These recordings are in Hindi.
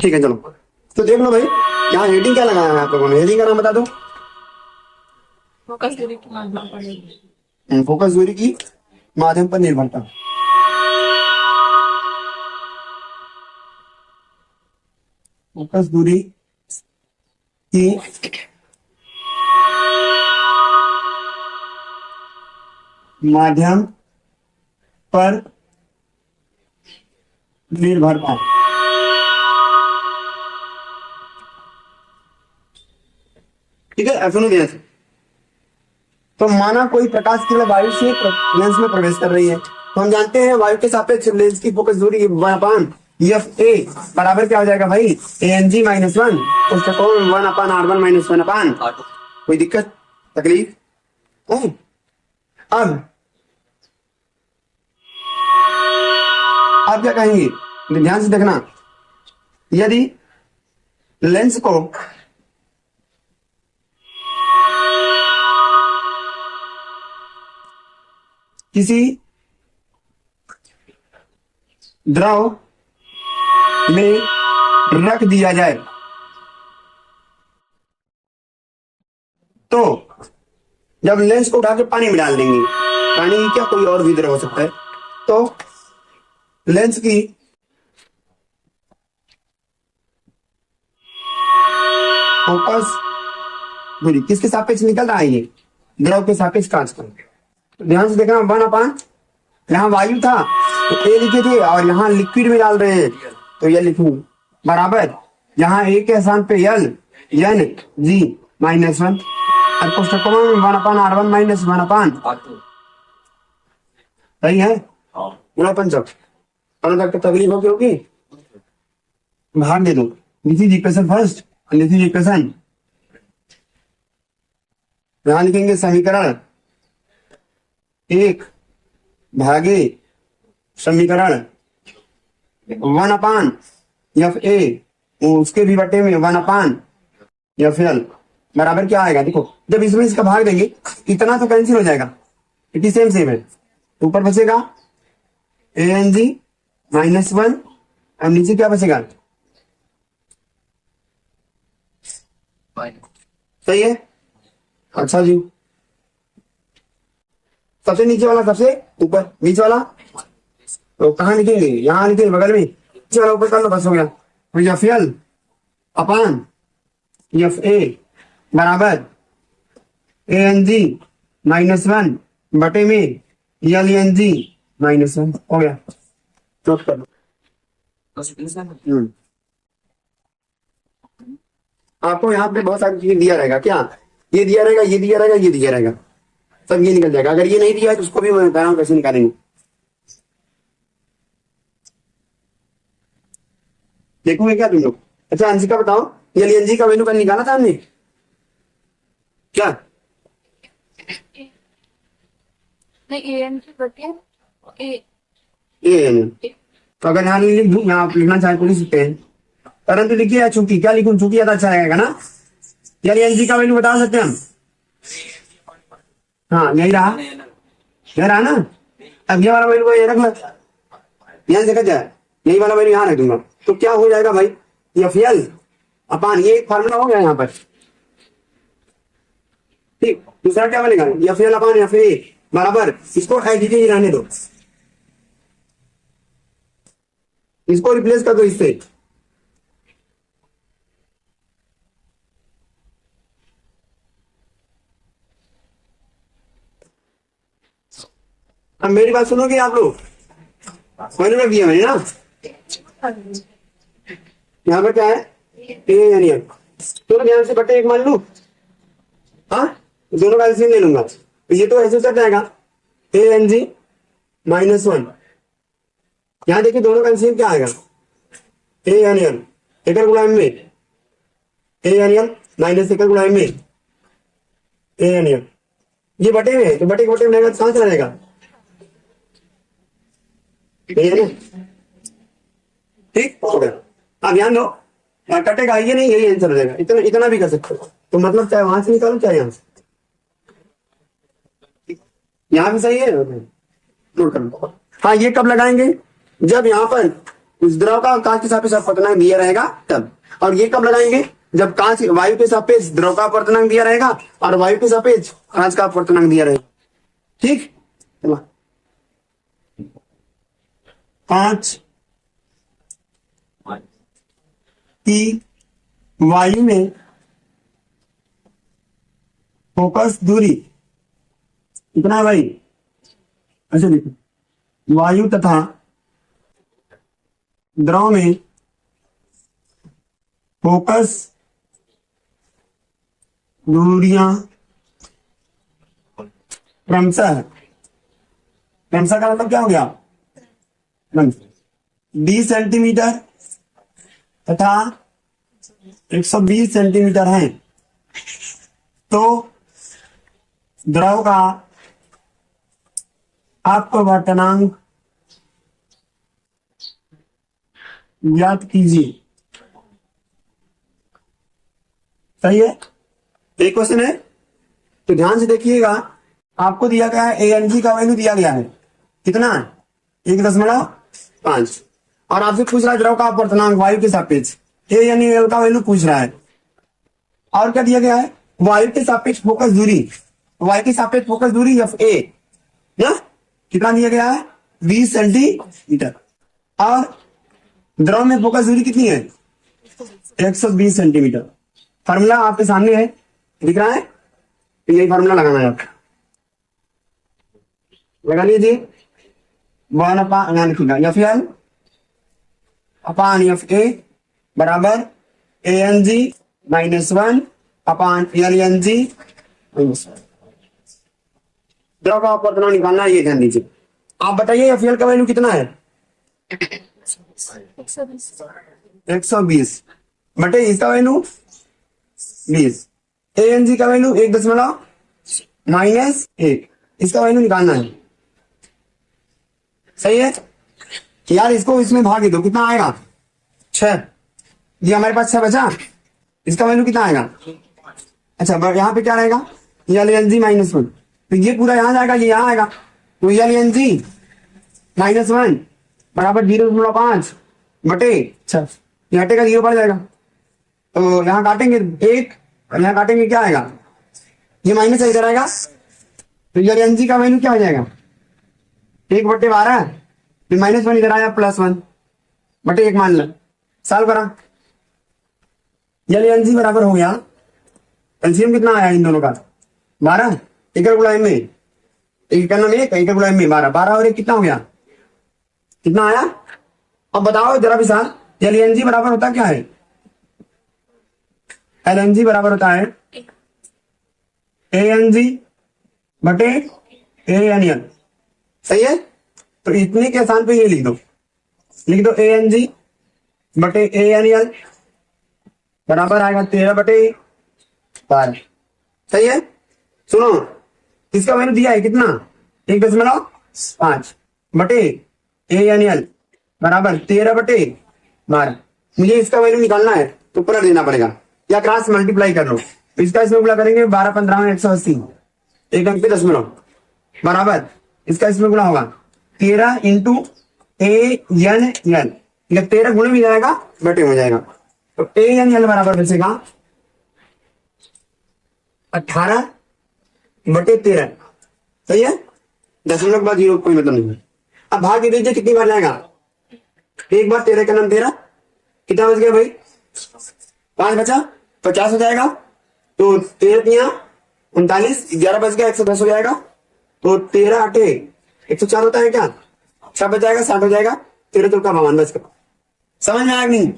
ठीक है चलो, तो देख लो भाई यहाँ हेडिंग क्या लगाया है आप लोगों ने, हेडिंग का नाम बता दो। फोकस दूरी के माध्यम पर फोकस दूरी की माध्यम पर निर्भरता। फोकस दूरी की माध्यम पर निर्भरता। ठीक है, सुनो ध्यान से। तो माना कोई प्रकाश की किरण वायु से लेंस में प्रवेश कर रही है, तो हम जानते हैं वायु के सापेक्ष लेंस की फोकस दूरी वन एफ ए बराबर क्या हो जाएगा भाई, a n ji minus one, उसका कौन one upon are one minus one upon. कोई दिक्कत तकलीफ है? अब क्या कहेंगे, ध्यान से देखना, यदि लेंस को किसी द्रव में रख दिया जाए तो जब लेंस को उठा के पानी में डाल देंगे, पानी की क्या कोई और भी द्रव हो सकता है, तो लेंस की फोकस दूरी किसके सापेक्ष निकल रहा है, ये द्रव के सापेक्ष कांच का। तो ध्यान से देखना, वन अपान, यहाँ वायु था तो ए लिखे थे और यहाँ लिक्विड में डाल रहे हैं तो ये लिखूं बराबर, यहाँ ए के स्थान पे L N ji minus one, one upon are one minus one upon. सही है, पूरा पंचक तक तकलीफ हो क्योंकि भाग दे दो। This is equation first, this is equation, यहां लिखेंगे समीकरण एक भागे समीकरण वन अपान एफ ए, उसके भी बटे में वन अपान एफ एल बराबर क्या आएगा। देखो जब इसमें इसका भाग देंगे इतना तो कैंसिल हो जाएगा, इट सेम सेम है, ऊपर बचेगा ए एन जी माइनस वन और नीचे क्या बचेगा, सही है। अच्छा जी, सबसे नीचे वाला सबसे ऊपर, बीच वाला तो कहाँ लिखेंगे, यहाँ लिखेंगे बगल में, नीचे वाला ऊपर कर लो, बस हो गया। तो f l upon f a बराबर a n ji minus one बटे में एल एन जी माइनस वन, हो गया, नोट कर लो। आपको यहाँ पे बहुत सारी चीजें दिया रहेगा, क्या ये दिया रहेगा, ये दिया रहेगा, ये दिया रहेगा, सब ये निकल जाएगा। अगर ये नहीं दिया है तो उसको भी मैं बता रहा हूँ कैसे निकालेंगे। देखोगे क्या तुम लोग। अच्छा अंशिका बताओ, ये एलएनजी का वैल्यू कल निकाला था हमने क्या, नहीं एन की बटे तो अगर यहाँ लिख दूं, यहाँ आप लिखना चाहे तो लिख सकते हैं, परंतु लिखिए चूंकि, क्या लिखूं, चूंकि ज्यादा अच्छा रहेगा ना। एलएनजी का वैल्यू बता सकते हैं हम, हाँ यही रहा, यह रहा ना। अब ये वाला वैल्यू ये रख लो, यहाँ से कट जाए, यही वाला वैल्यू यहाँ रख दूंगा, तो क्या हो जाएगा भाई, एफ एल अपान, ये एक फार्मूला हो गया यहाँ पर, ठीक। दूसरा क्या बनेगा, F l upon f a बराबर, इसको एज इट इज रहने दो, इसको रिप्लेस कर दो इससे, अब मेरी बात सुनोगे आप लोग, मैंने रख दिया मैंने ना, यहाँ पर क्या है ए एन एल, तो ध्यान से बटे एक मान लू, हाँ दोनों का एलसीएम ले लूंगा, तो ये तो ऐसे चल जाएगा ए एन जी माइनस वन, यहाँ देखिए दोनों का एलसीएम क्या आएगा, ए एन एल एकड़ गुणा में ए एन एल माइनस एकड़ गुणा में ए एन एल, ये बटे में, तो बटे के बटे में रहेगा, कहां चला जाएगा, ठीक हो गया। अब ध्यान दो, कटेगा ये नहीं, यही आंसर हो जाएगा, इतना इतना भी कर सकते हो, तो मतलब चाहे वहां से निकालो चाहे यहाँ से, यहाँ भी सही है, नोट कर लो। हाँ ये कब लगाएंगे, जब यहाँ पर उस द्रव का कांच के सापेक्ष अपवर्तनांक दिया रहेगा तब। और ये कब लगाएंगे? जब कांच वायु के सापेक्ष द्रव का अपवर्तनांक दिया रहेगा और वायु के सापेक्ष कांच का अपवर्तनांक दिया रहेगा। ठीक, चलो कांच की वायु में फोकस दूरी कितना है भाई? अच्छा देखो, वायु तथा द्रव में फोकस दूरियां क्रमशः, क्रमशः का मतलब क्या हो गया? 20 सेंटीमीटर तथा 120 सेंटीमीटर है। तो द्रव का अपवर्तनांक ज्ञात कीजिए। सही है, एक क्वेश्चन है तो ध्यान से देखिएगा। आपको दिया गया है एएनजी का वैल्यू दिया गया है कितना? 1.5 और आपसे पूछ रहा है द्रव का अपवर्तनांक वायु के सापेक्ष, ए यानी एल का वैल्यू पूछ रहा है। और क्या दिया गया है? वायु के सापेक्ष फोकस दूरी, वायु के सापेक्ष फोकस दूरी एफ ए ना कितना दिया गया है? 20 सेंटीमीटर। और द्रव में फोकस दूरी कितनी है? 120 सेंटीमीटर। फार्मूला आपके सामने है, दिख रहा है? तो यही फार्मूला लगाना है आपका, लगा लीजिए। 1 अपान यहाँ लिखूंगा F l upon f a बराबर a n ji -1 upon L n जी -1। द्रव का अपवर्तनांक निकालना है, ये ध्यान दीजिए। आप बताइए एफ एल का वैल्यू कितना है? 120 बटे इसका वैल्यू 20। ए एन जी का वैल्यू 1.-1, इसका वैल्यू निकालना है। सही है यार, इसको इसमें भाग दो, कितना आएगा? 6। ये हमारे पास 6 बचा, इसका वैल्यू कितना आएगा? अच्छा यहाँ पे क्या रहेगा? एल एन जी -1, तो ये पूरा यहाँ जाएगा, ये यहाँ आएगा। तो एल एन जी -1 बराबर 0.5 बटे 6, ये हटेगा 0 पड़ जाएगा। तो यहाँ काटेंगे 1 और यहाँ काटेंगे, क्या आएगा? ये माइनस इधर आएगा, तो एल एन जी का वैल्यू क्या हो जाएगा? 1/12, फिर -1 इधर आया, +1 बटे 1 मान लो। सॉल्व करा, एल एन जी बराबर हो गया, एलसीएम कितना आया इन दोनों का? 12, एकड़ गुणा एम में, एक करना में, एकड़ गुणा एम में 12, 12 और 1 कितना हो गया? कितना आया? अब बताओ जरा विशाल, एल एन जी बराबर होता क्या है? एल एन जी बराबर होता है ए एन जी बटे ए एन एल। सही है, तो इतने के स्थान पे ये लिख दो ए एन जी बटे ए एन एल बराबर आएगा 13/12। सही है, सुनो इसका वैल्यू दिया है कितना? 1.5 बटे ए एन एल बराबर 13/12। मुझे इसका वैल्यू निकालना है तो पलट देना पड़ेगा या क्रॉस मल्टीप्लाई कर लो। तो इसका इसमें गुणा करेंगे 12 15 में 180, 1 अंक पे 10 बराबर इसका इसमें गुणा होगा 13 इंटू ए एन एल, 13 गुणे में जाएगा बटे हो जाएगा। तो ए एन एल बराबर बचेगा 18/13। सही है, दशमलव के बाद 0 कोई मतलब नहीं है। अब भाग के दीजिए कितनी बार जाएगा? एक बार 13 का नाम 13, कितना बच गया भाई? 5 बचा, 50 हो जाएगा। तो 13 तिया 39, 11 बच गया, 110 हो जाएगा। तो 13 8 104 होता है क्या? 6 बच जाएगा, 60 हो जाएगा। 13 तो का 52 बच गया। समझ में आया नहीं?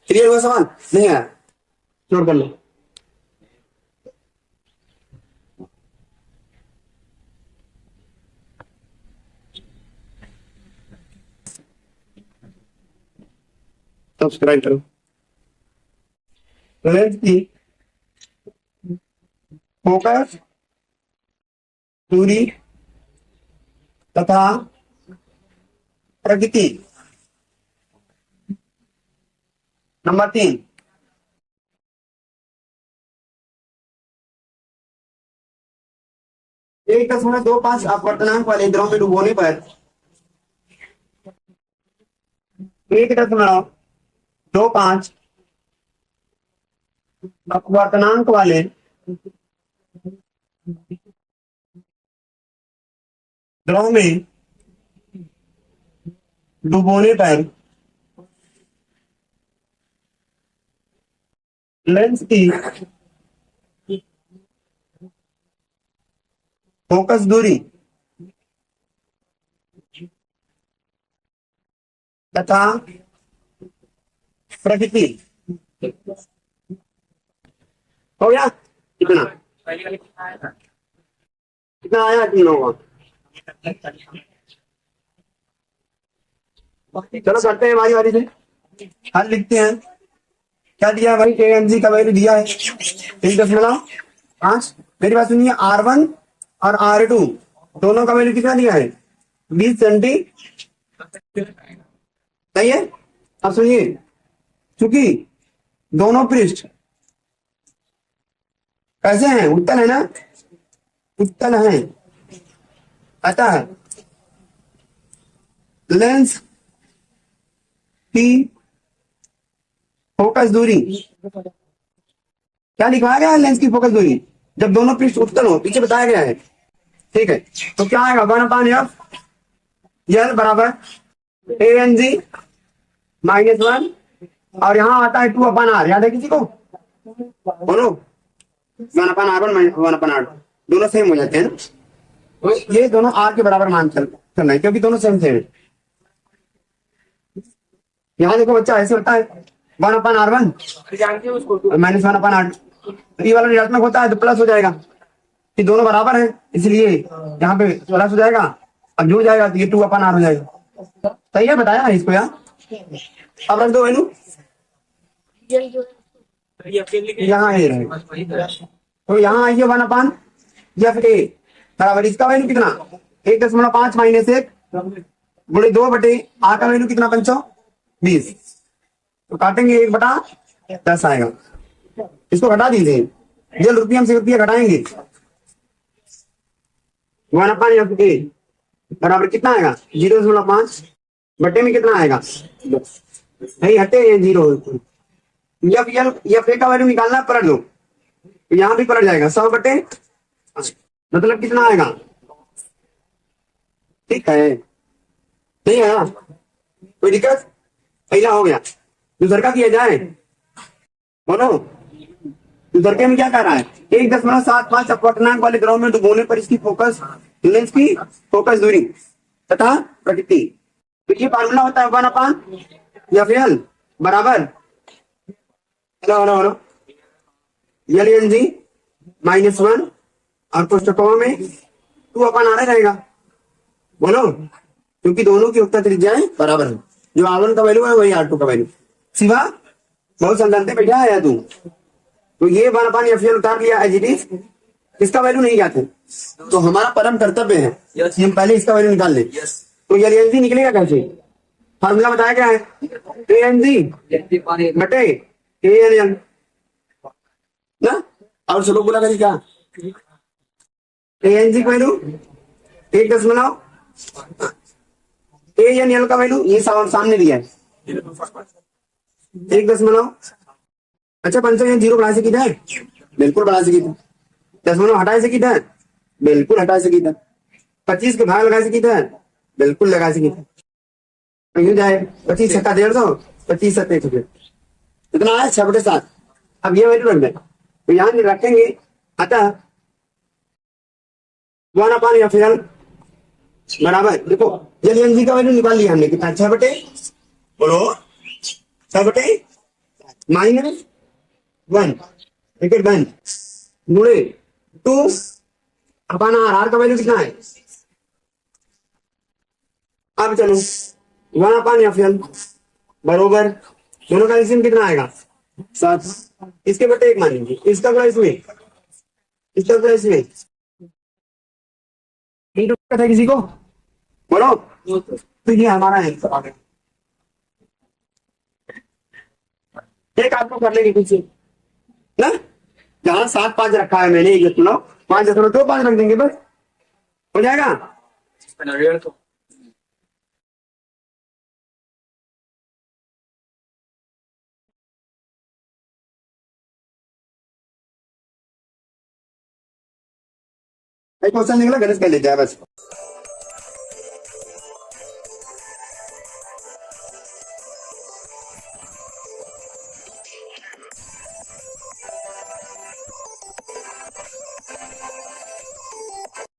क्लियर हुआ सवाल? नहीं आया? नोट कर लो। सब्सक्राइब करो। लेंस की फोकस दूरी तथा प्रगति। नंबर 3, एक 1.25 अपवर्तनांक वाले द्रव में डुबोने पर एक 0.25 अपवर्तनांक वाले द्रव में डुबोने पर लेंस की फोकस दूरी तथा प्रकृति हो गया। कितना कितना आया तुम लोगों का? चलो करते हैं हमारी बारी से हल लिखते हैं। क्या दिया है भाई? KNG का वैल्यू दिया है 3.5। मेरी बात सुनिए, R1 और R2 दोनों का वैल्यू कितना दिया है? 20 सेंटी। सही है। अब सुनिए, चूंकि दोनों पृष्ठ कैसे हैं? उत्तल है ना, उत्तल है, अतः लेंस की फोकस दूरी, क्या लिखवाया गया है? लेंस की फोकस दूरी जब दोनों पृष्ठ उत्तल हो, पीछे बताया गया है। ठीक है, तो क्या आएगा? 1/f L बराबर ANG -1 और यहां आता है 2/r। याद है किसी को? बोलो। 1/r1 1/r दोनों सेम हो जाते हैं ना, तो ये दोनों r के बराबर मान चल रहा है क्योंकि दोनों सेम सेम है। यहाँ देखो बच्चा, ऐसे होता है 1/r1 -1/r2। ये वाला ऋणात्मक होता है तो प्लस हो जाएगा, ये दोनों बराबर है इसलिए यहाँ पे प्लस हो जाएगा, अब जुड़ जाएगा तो ये 2/r हो जाएगा। सही है, बताया है इसको यार। अब रख दो वैल्यू यहाँ है, तो यहाँ आइए 1/FA बराबर इसका वैल्यू कितना? 1.5 -1 गुणे 2/r का वैल्यू कितना? 520। तो काटेंगे 1/10 आएगा। इसको घटा दीजिए, जल रुपये से रुपया घटाएंगे। 1/FA बराबर कितना आएगा? 0.5 बटे में कितना आएगा? नहीं हटे, ये 0। या फे का वैल्यू निकालना, पलट दो, यहां भी पलट जाएगा 100 बटे, मतलब कितना आएगा? ठीक है, सही है ना? कोई दिक्कत? पहला हो गया। दूसर का किया जाए, बोलो। दूसर के में क्या कर रहा है? 1.75 अपवर्तनांक वाले द्रव में डुबोने पर इसकी फोकस लेंस की फोकस दूरी तथा प्रकृति। तो ये फार्मूला होता है 1/L बराबर, हेलो हेलो हेलो, LNG -1 और पुस्तकों में 2/r रहेगा। बोलो, क्योंकि दोनों की उत्तर त्रिज्याएं बराबर है। जो R1 का वैल्यू है वही R2 का वैल्यू। शिवा बहुत समझाते बैठा है तू, तो ये 1/FL उतार लिया एज इट इज, इसका वैल्यू नहीं जाते, तो हमारा परम कर्तव्य है कि हम पहले इसका वैल्यू निकाल लें। तो LNG निकलेगा कैसे? फार्मूला बताया क्या है? ANG बटे ANL ना, और सब लोग बोला करिए क्या? ANG का वैल्यू 1 ANL का वैल्यू ये सामने दिया है 1 अच्छा 0 बढ़ा से किधर? बिल्कुल बढ़ा से किधर। 0 हटाए से किधर? बिल्कुल हटाए से किधर। 25 के भाग लगा से किधर? बिल्कुल लगा से किधर। तो यूं जाए 25 छक्का 150, 25 7 100 कितना आया? 6/7। अब ये वैल्यू रख दें, तो यहां रखेंगे, अतः 1/FL बराबर, देखो LNG का वैल्यू निकाल लिया हमने, कितना? 6 बटे, बोलो 6 बटे -1 विकेट बंद गुणे 2/r का वैल्यू कितना है? अब चलो 1/FL बरोबर, दोनों का एलसीएम कितना आएगा? 7। इसके बटे 1 मान लीजिए, इसका बड़ा इसमें, इसका बड़ा इसमें। है किसी को? बोलो। तो ये हमारा है, एक आपको कर लेंगे पीछे ना, जहां 7 5 रखा है मैंने, 5.25 रख देंगे, बस हो जाएगा। एक क्वेश्चन निकला गणेश कर लीजिए बस।